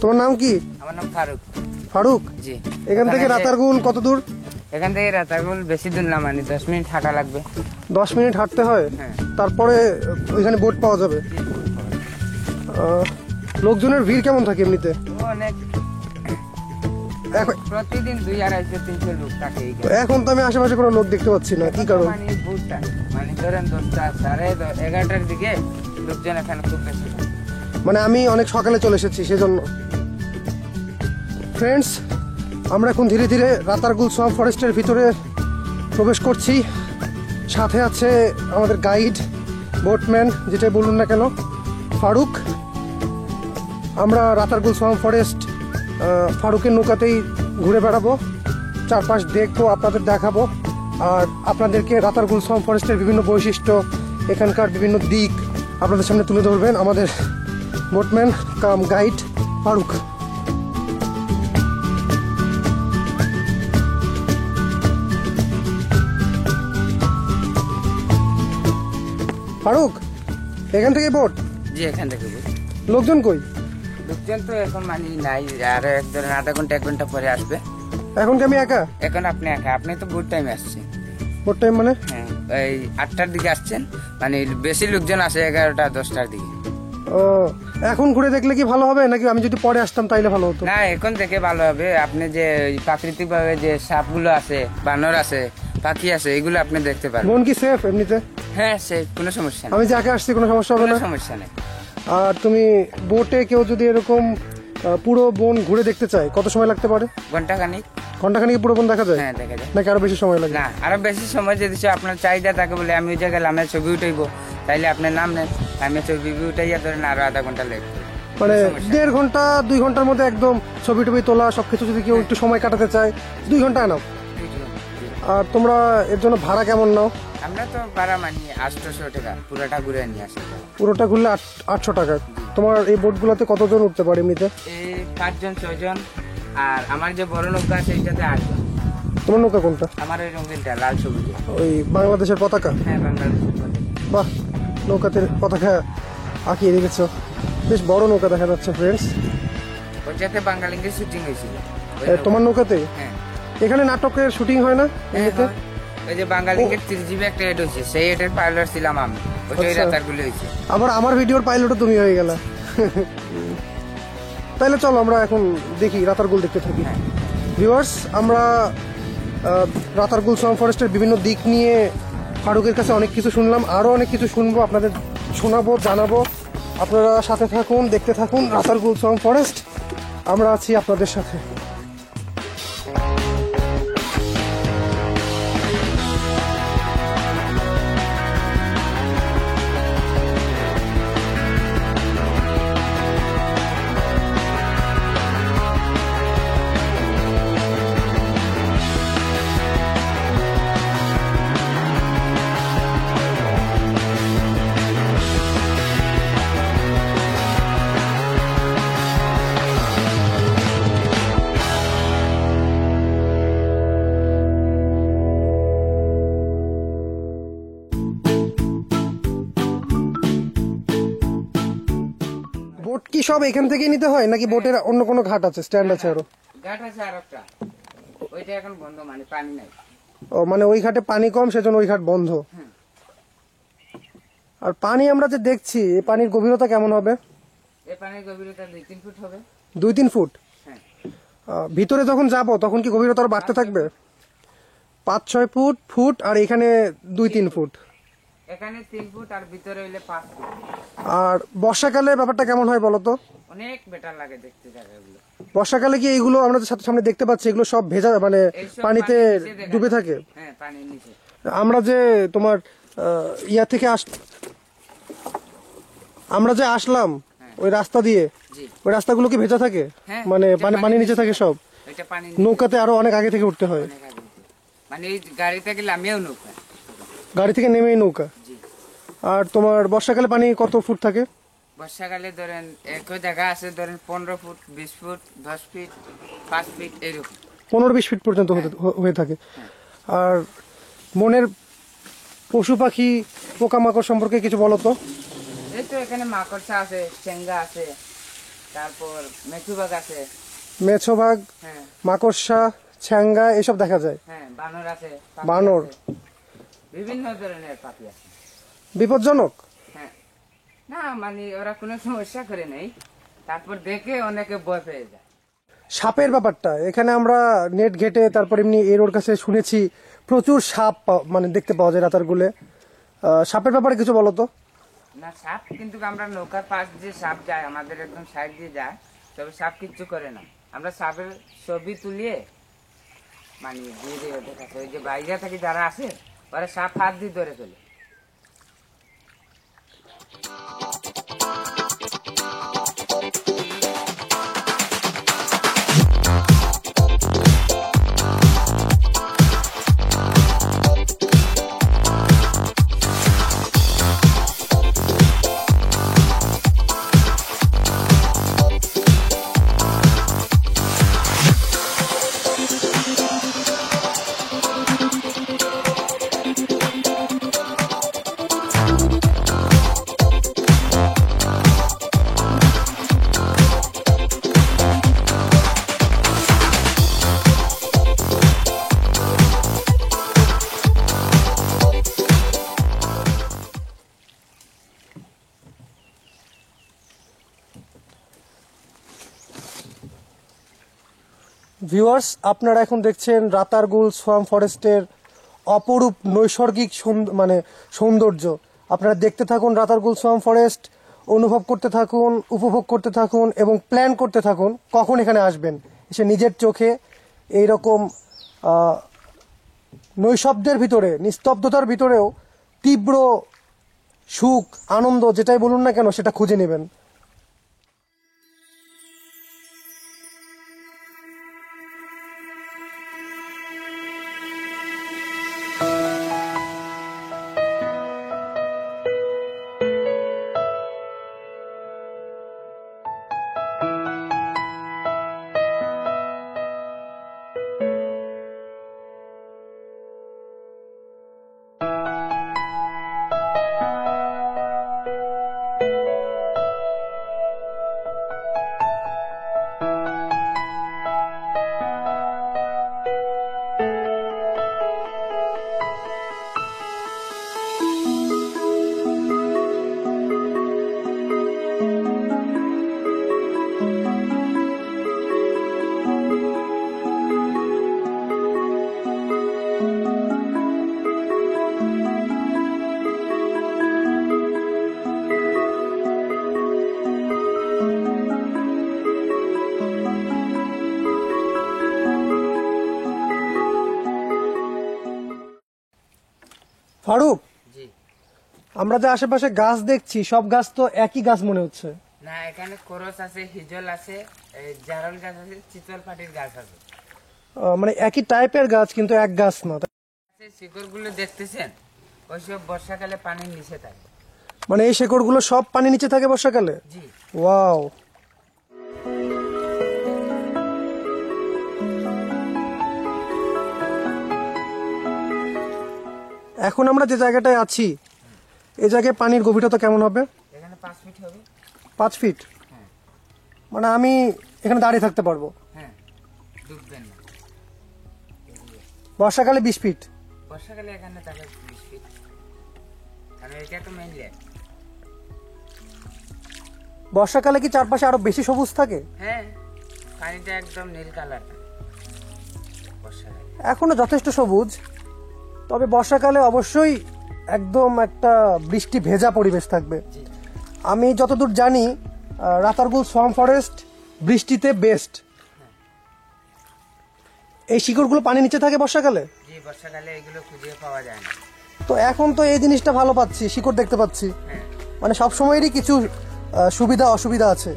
তোমার নাম কি? আমার নাম ফারুক। ফারুক? জি। এখান থেকে রাতারগুল কত দূর? এখান থেকে রাতারগুল বেশি দূর না, মানে 10 মিনিট হাঁটা লাগবে। 10 মিনিট হাঁটতে হয়? হ্যাঁ। তারপরে ওইখানে বোট পাওয়া যাবে। লোকজনের ভিড় কেমন থাকে এমনিতে? অনেক, প্রতিদিন 200-250 লোক থাকে। এখন তো আমি আশেপাশে কোনো লোক দেখতে পাচ্ছি না, কি কারণ? মানে ভোরটা, মানে ধরেন 10টা 11:30টার দিকে লোকজন এখানে খুব বেশি। মানে আমি অনেক সকালে চলে এসেছি সেজন্য। ফ্রেন্ডস, আমরা এখন ধীরে ধীরে রাতারগুল সোয়াম্প ফরেস্টের ভিতরে প্রবেশ করছি। সাথে আছে আমাদের গাইড, বোটম্যান, যেটাই বলুন না কেন, ফারুক। আমরা রাতারগুল সোয়াম্প ফরেস্ট ফারুকের নৌকাতেই ঘুরে বেড়াবো, চারপাশ দেখবো, আপনাদের দেখাবো, আর আপনাদেরকে রাতারগুল সোয়াম্প ফরেস্টের বিভিন্ন বৈশিষ্ট্য, এখানকার বিভিন্ন দিক আপনাদের সামনে তুলে ধরবেন আমাদের বোটম্যান কাম গাইড ফারুক। ফারুক, এখান থেকে বোট? জি, এখান থেকে বোট। লোকজন কই? লোকজন তো এখন মানে নাই, আর ধরেন আধা ঘন্টা 1 ঘন্টা পরে আসবে। এখন কি আমি একা? এখন আপনি একা? আপনি তো বোট টাইমে আসছেন। বোট টাইম মানে? হ্যাঁ, এই 8টার দিকে আসছেন, মানে বেশি লোকজন আসে 11টা-10টার দিকে। ও, এখন ঘুরে দেখলে কি ভালো হবে, নাকি আমি যদি পরে আসতাম তাইলে ভালো হতো? না, এখন থেকে ভালো হবে। আপনি যে প্রাকৃতিক ভাবে যে সাপগুলো আছে, বানর আছে, পাখি আছে, এগুলো আপনি দেখতে পারবেন। বোন কি সেফ এমনিতে? হ্যাঁ, সে কোনো সমস্যা নেই। আমি যে একা আসছি কোনো সমস্যা হবে কোনো না? সমস্যা নেই। আর তুমি বোটে কেউ যদি এরকম পুরো বন ঘুরে দেখতে চায়, কত সময় লাগতে পারে? ঘন্টাখানিক। ঘন্টাখানিক পুরো বন দেখা যায়? হ্যাঁ, দেখা যায়। নাকি আরো বেশি সময় লাগে? না, আরো বেশি সময় যদি আপনার চাহিদা থাকে, বলে আমি ওই জায়গায় নামে ছবি উঠাইবো, তাইলে আপনার নাম নেন, আমি ছবি উঠাইয়া ধরেন আরো আধা ঘন্টা লেট। মানে 1.5 ঘন্টা 2 ঘন্টার মধ্যে একদম ছবি টবি তোলা সবকিছু, যদি কেউ একটু সময় কাটাতে চায় 2 ঘন্টা নাও। আর তোমরা এর জন্য ভাড়া কেমন নাও? আমরা তো ভাড়া মানি 800 টাকা, পুরোটা ঘুরে নিয়ে আসি। পুরোটা ঘুরলে 800 টাকা। তোমার এই বোটগুলোতে কতজন উঠতে পারে এমনিতে? এই 5-6 জন। আর আমার যে বড় নৌকা আছে এইটাতে 8 জন। তোমার নৌকা কোনটা? আমার ওই রঙিনটা লাল সবুজ। ওই বাংলাদেশের পতাকা? হ্যাঁ, বাংলাদেশের পতাকা। বাহ, নৌকাতে পতাকা আঁকিয়ে রেখেছো, বেশ বড় নৌকা দেখা যাচ্ছে ফ্রেন্ডস। ওইটাতে বাঙালিঙ্গের শুটিং হয়েছিল। তোমার নৌকাতে? হ্যাঁ। এখানে নাটকের শুটিং হয় না এমনিতে? ওই যে বাঙালিঙ্গের 3GB একটা এড হয়েছে, সেই এডের পাইলট ছিলাম আমি। ওইটাই রাতারগুলো হয়েছে। আবার আমার ভিডিওর পাইলটও তুমি হয়ে গেলা। তাইলে চলো আমরা এখন দেখি, রাতারগুল দেখতে থাকি। ভিউয়ার্স, আমরা রাতারগুল সোয়াম্প ফরেস্টের বিভিন্ন দিক নিয়ে ফারুকের কাছে অনেক কিছু শুনলাম, আরও অনেক কিছু শুনবো, আপনাদের শোনাবো, জানাবো। আপনারা সাথে থাকুন, দেখতে থাকুন রাতারগুল সোয়াম্প ফরেস্ট। আমরা আছি আপনাদের সাথে। বোট কি সব এখান থেকে নিতে হয়, নাকি বোটের অন্য কোনো ঘাট আছে, স্ট্যান্ড আছে আরো? ঘাট আছে আর একটা, ওইটা এখন বন্ধ, মানে পানি নাই। ও, মানে ওই ঘাটে পানি কম, সেজন্য ওই ঘাট বন্ধ। আর পানি আমরা যে দেখছি, এই পানির গভীরতা কেমন হবে? এই পানির গভীরতা 2-3 ফুট হবে। 2-3 ফুট? হ্যাঁ। ভিতরে যখন যাব তখন কি গভীরতা আরো বাড়তে থাকবে? 5-6 ফুট, আর এখানে 2-3 ফুট। এখানে 3 ফুট, আর ভিতরে হইলে 5 ফুট। আর বর্ষাকালে ব্যাপারটা কেমন হয় বলো তো? অনেক বেটার লাগে দেখতে জায়গাগুলো। বর্ষাকালে কি এইগুলো আমরা যে সামনে দেখতে পাচ্ছি, এগুলো সব ভেজা, মানে পানিতে ডুবে থাকে? হ্যাঁ, পানির নিচে। আমরা যে তোমার ইয়া থেকে আমরা যে আসলাম ওই রাস্তা দিয়ে, ওই রাস্তাগুলো কি ভেজা থাকে? মানে পানি নিচে থাকে সব? নৌকাতে আরো অনেক আগে থেকে উঠতে হয়? মানে এই গাড়ি থেকে নামিয়েও নৌকা, গাড়ি থেকে নেমেই নৌকা? আর তোমার বর্ষাকালে পানি কত ফুট থাকে? বর্ষাকালে ধরেন একই জায়গা আছে, ধরেন 15 ফুট, 20 ফুট, 10 ফিট, 5 ফিট, এরকম 15-20 ফিট পর্যন্ত হয়ে থাকে। আর বনের পশু পাখি পোকামাকড় সম্পর্কে কিছু বলো তো। এই তো এখানে মাকড়সা আছে, চেঙ্গা আছে, তারপর মেথুবাগ আছে। মেছোবাগ, হ্যাঁ মাকড়সা, ছ্যাঙ্গা এসব দেখা যায়। হ্যাঁ, বানর আছে, পাখি বানর। আছে, বিভিন্ন ধরনের পাখি আছে। বিপজ্জনক? হ্যাঁ, না মানে ওরা কোনো সমস্যা করে নেই, তারপর দেখে অনেকে ভয় পেয়ে যায়। সাপের ব্যাপারটা এখানে আমরা নেট ঘেটে তারপর এমনি এর ওর কাছে শুনেছি প্রচুর সাপ মানে দেখতে পাওয়া যায় রাতারগুলে। সাপের ব্যাপারে কিছু বলো তো। না সাপ কিন্তু আমরা নৌকার পাশ দিয়ে সাপ যায়, আমাদের একদম সাইড দিয়ে যায়, তবে সাপ কিচ্ছু করে না। আমরা সাপের ছবি তুলিয়ে মানে দিয়ে দিয়ে ওদের কাছে, ওই যে বাইরে থেকে যারা আসে ওরা সাপ হাত দিয়ে ধরে ফেলে। ভিউয়ার্স, আপনারা এখন দেখছেন রাতারগুল সোয়াম ফরেস্টের অপরূপ নৈসর্গিক মানে সৌন্দর্য। আপনারা দেখতে থাকুন রাতারগুল সোয়াম ফরেস্ট, অনুভব করতে থাকুন, উপভোগ করতে থাকুন এবং প্ল্যান করতে থাকুন কখন এখানে আসবেন। এসে নিজের চোখে এইরকম নৈশব্দের ভিতরে, নিস্তব্ধতার ভিতরেও তীব্র সুখ, আনন্দ যেটাই বলুন না কেন সেটা খুঁজে নেবেন। ফারুক, জি। আমরা যে আশেপাশে গাছ দেখছি সব গাছ তো একই গাছ মনে হচ্ছে। না, এখানে করস আছে, হিজল আছে, জারল গাছ আছে, চিতল পাটির গাছ আছে। মানে একই টাইপের গাছ কিন্তু এক গাছ না। শিকড় গুলো দেখতেছেন, ওইসব বর্ষাকালে পানির নিচে থাকে। মানে এই শেকড়গুলো সব পানি নিচে থাকে বর্ষাকালে? জি। ওয়াও। এখন আমরা যে জায়গাটায় আছি এই জায়গায় পানির গভীরতা কেমন হবে? এখানে 5 ফিট হবে। 5 ফিট? হ্যাঁ। মানে আমি এখানে দাঁড়িয়ে থাকতে পারবো? হ্যাঁ, ডুববেন না। বর্ষাকালে 20 ফিট? বর্ষাকালে এখানে থাকে 20 ফিট, কারণ এটা তো মেইন লেক। বর্ষাকালে কি চারপাশে আরো বেশি সবুজ থাকে? হ্যাঁ, পানিটা একদম নীল কালার বর্ষাকালে। এখনো যথেষ্ট সবুজ, তবে বর্ষাকালে অবশ্যই একদম একটা বৃষ্টি ভেজা পরিবেশ থাকবে। জি। আমি যতদূর জানি রাতারগুল সোয়াম ফরেস্ট বৃষ্টিতে বেস্ট। এই শিকড়গুলো পানি নিচে থাকে বর্ষাকালে? জি, বর্ষাকালে এগুলো খুঁজে পাওয়া যায় না। তো এখন তো এই জিনিসটা ভালো পাচ্ছি, শিকড় দেখতে পাচ্ছি। হ্যাঁ। মানে সব সময়েরই কিছু সুবিধা অসুবিধা আছে।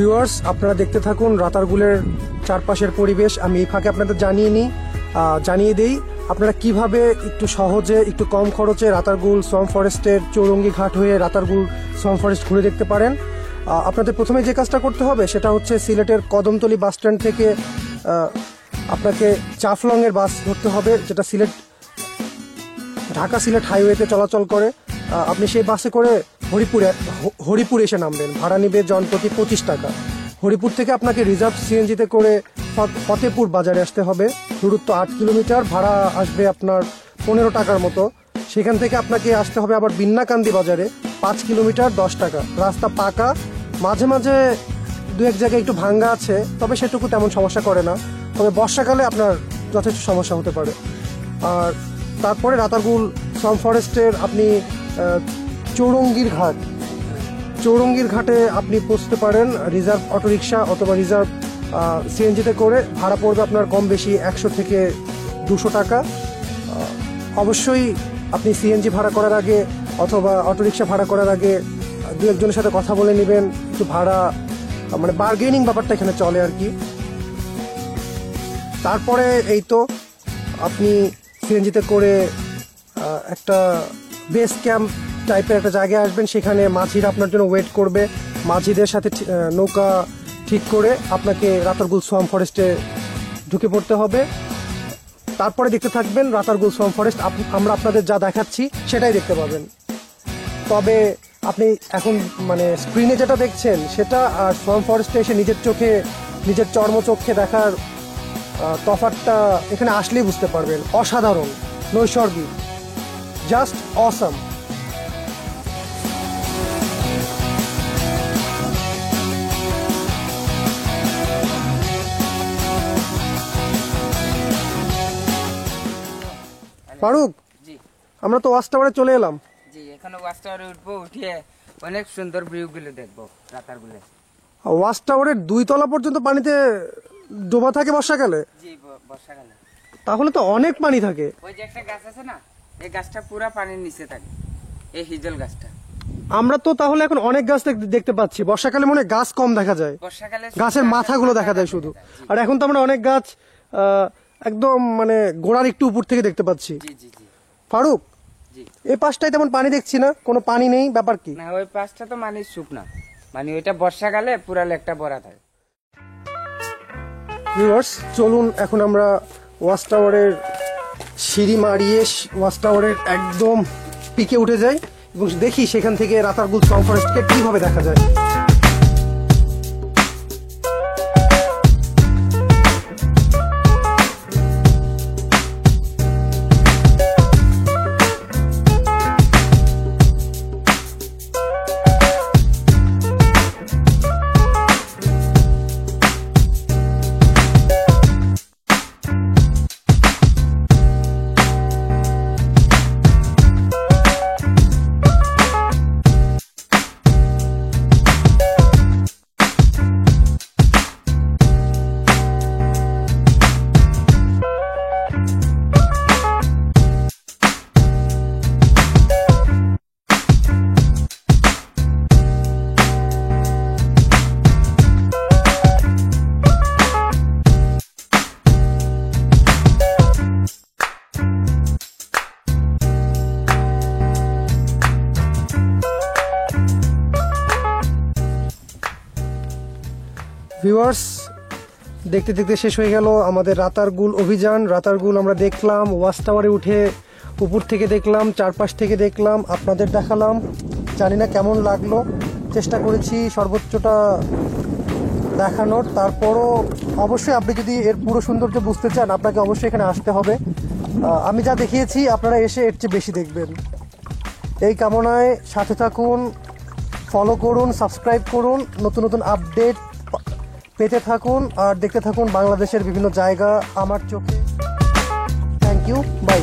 ভিউয়ার্স, আপনারা দেখতে থাকুন রাতারগুলের চারপাশের পরিবেশ। আমি এই ফাঁকে আপনাদের জানিয়ে দেই আপনারা কিভাবে একটু সহজে একটু কম খরচে রাতারগুল সোয়াম্প ফরেস্টের চৌরঙ্গি ঘাট হয়ে রাতারগুল সোয়াম্প ফরেস্ট ঘুরে দেখতে পারেন। আপনাদের প্রথমে যে কাজটা করতে হবে সেটা হচ্ছে সিলেটের কদমতলী বাস স্ট্যান্ড থেকে আপনাকে চাফলংয়ের বাস ধরতে হবে, যেটা ঢাকা সিলেট হাইওয়েতে চলাচল করে। আপনি সেই বাসে করে হরিপুর এসে নামবেন। ভাড়া নিবে জনপ্রতি 25 টাকা। হরিপুর থেকে আপনাকে রিজার্ভ সিএনজিতে করে ফতেপুর বাজারে আসতে হবে। দূরত্ব 8 কিলোমিটার, ভাড়া আসবে আপনার 15 টাকার মতো। সেখান থেকে আপনাকে আসতে হবে আবার বিন্নাকান্দি বাজারে, 5 কিলোমিটার, 10 টাকা। রাস্তা পাকা, মাঝে মাঝে দু এক জায়গায় একটু ভাঙ্গা আছে, তবে সেটুকু তেমন সমস্যা করে না। তবে বর্ষাকালে আপনার যথেষ্ট সমস্যা হতে পারে। আর তারপরে রাতারগুল সোয়াম্প ফরেস্টের আপনি চৌরঙ্গির ঘাটে আপনি পৌঁছতে পারেন রিজার্ভ অটোরিকশা অথবা রিজার্ভ সিএনজিতে করে। ভাড়া পড়বে আপনার কম বেশি 100 থেকে 200 টাকা। অবশ্যই আপনি সিএনজি ভাড়া করার আগে অথবা অটোরিকশা ভাড়া করার আগে দু একজনের সাথে কথা বলে নেবেন। একটু ভাড়া মানে বার্গেনিং ব্যাপারটা এখানে চলে আর কি। তারপরে এই তো আপনি সিএনজিতে করে একটা বেস ক্যাম্প টাইপের একটা জায়গায় আসবেন। সেখানে মাঝিরা আপনার জন্য ওয়েট করবে। মাঝিদের সাথে নৌকা ঠিক করে আপনাকে রাতারগুল সোয়াম্প ফরেস্টে ঢুকে পড়তে হবে। তারপরে দেখতে থাকবেন রাতারগুল সোয়াম্প ফরেস্ট। আমরা আপনাদের যা দেখাচ্ছি সেটাই দেখতে পাবেন। তবে আপনি এখন মানে স্ক্রিনে যেটা দেখছেন সেটা আর সোয়াম্প ফরেস্টে এসে নিজের চর্মচক্ষে দেখার তফাৎটা এখানে আসলেই বুঝতে পারবেন। অসাধারণ, নৈসর্গিক, জাস্ট অসাম। ফারুক, জি আমরা তো ওয়াচ টাওয়ারে চলে এলাম। জি, এখানে ওয়াচ টাওয়ারে উঠবো, উঠিয়ে অনেক সুন্দর ভিউ গুলো দেখবো রাতারগুলে। ওয়াচ টাওয়ারের 2 তলা পর্যন্ত পানিতে ডোবা থাকে বর্ষাকালে। জি, বর্ষাকালে। তাহলে তো অনেক পানি থাকে। ওই যে একটা গাছ আছে না, এই গাছটা পুরা পানির নিচে থাকে, এই হিজল গাছটা। আমরা তো তাহলে এখন অনেক গাছ দেখতে পাচ্ছি। বর্ষাকালে মনে হয় গাছ কম দেখা যায়, বর্ষাকালে গাছের মাথাগুলো দেখা যায় শুধু। আর এখন তো আমরা অনেক গাছ একদম মানে গোড়ার একটু উপর থেকে দেখতে পাচ্ছি। জি জি জি। ফারুক, জি, এই পাশটায় তেমন পানি দেখছি না, কোনো পানি নেই, ব্যাপার কি? না ওই পাশটা তো মানে শুকনা, মানে ওইটা বর্ষাকালে পুরা লেকটা ভরা থাকে। ভিউয়ার্স, চলুন এখন আমরা ওয়াচ টাওয়ারের সিঁড়ি মারিয়ে ওয়াচ টাওয়ারের একদম পিকে উঠে যাই এবং দেখি সেখান থেকে রাতারগুল সোয়াম্প ফরেস্টকে কিভাবে দেখা যায়। ভিউয়ার্স, দেখতে দেখতে শেষ হয়ে গেল আমাদের রাতারগুল অভিযান। রাতারগুল আমরা দেখলাম, ওয়াচ টাওয়ারে উঠে উপর থেকে দেখলাম, চারপাশ থেকে দেখলাম, আপনাদের দেখালাম। জানি না কেমন লাগলো, চেষ্টা করেছি সর্বোচ্চটা দেখানোর। তারপরও অবশ্যই আপনি যদি এর পুরো সৌন্দর্য বুঝতে চান আপনাকে অবশ্যই এখানে আসতে হবে। আমি যা দেখিয়েছি আপনারা এসে এর চেয়ে বেশি দেখবেন। এই কামনায় সাথে থাকুন, ফলো করুন, সাবস্ক্রাইব করুন, নতুন নতুন আপডেট পেতে থাকুন আর দেখতে থাকুন বাংলাদেশের বিভিন্ন জায়গা আমার চোখে। Thank you, by.